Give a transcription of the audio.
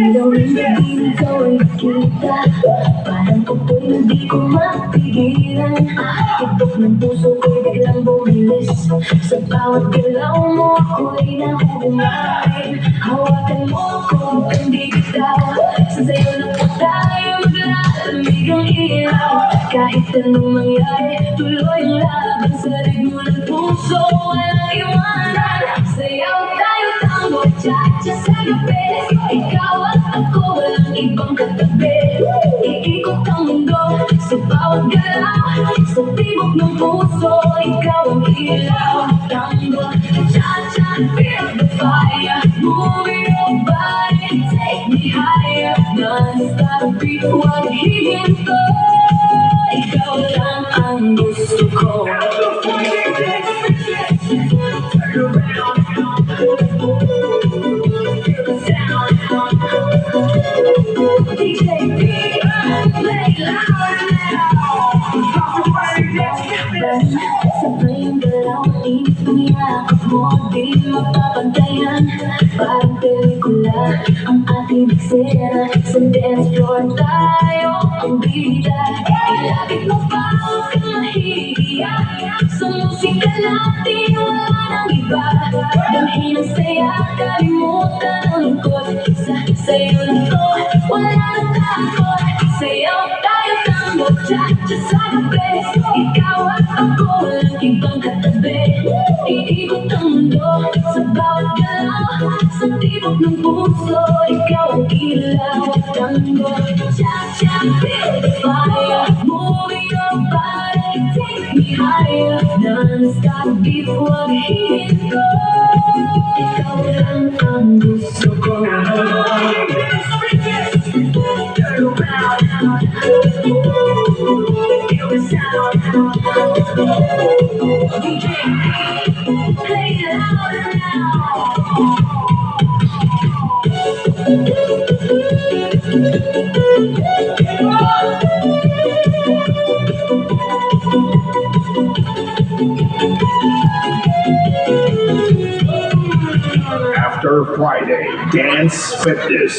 Ilawin din ikaw ay nakita. Parang apoy na di ko mapigilan. Tibok ng puso ko'y biglang bumilis. Sa bawat galaw mo ako'y nahuhumain. Hawakan mo ako hanggang di bitaw. Sa sayo lang po tayo maglalamig ang ilaw. Kahit anong mangyari, tuloy ang laban. Sa ritmo ng puso, walang iwanan. Sayaw tayo, tango, cha-cha sa gabi. Ikaw at ako, walang ibang katabi. Iikot ang mundo sa bawat galaw. Sa tibok ng puso, ikaw ang ilaw. Tango, cha-cha, feel the fire. Moving your body, take me higher. Non-stop beat, huwag hihinto. Ikaw lang ang gusto ko. DJ B, play loud now. Sabay yung galaw, init niyakap mo, di mapapantayan. Parang pelikula, ang ating eksena. Sa dance floor tayo ang bida. Ilapit mo pa, huwag kang mahihiya. Sa musika natin, wala nang iba. Damhin ang saya, kalimutan ang lungkot. Sa'yo lang to, wala nang takot. Sayaw tayo, tango, cha-cha sa gabi. Ikaw at ako, walang ibang katabi. Iikot ang mundo sa bawat galaw. Sa tibok ng puso, ikaw ang ilaw. Tango, cha-cha, feel the fire. Moving your body, take me higher. Non-stop beat, huwag hihinto. Ikaw lang ang gusto ko. DJ, play it louder now. After Friday Dance Fitness.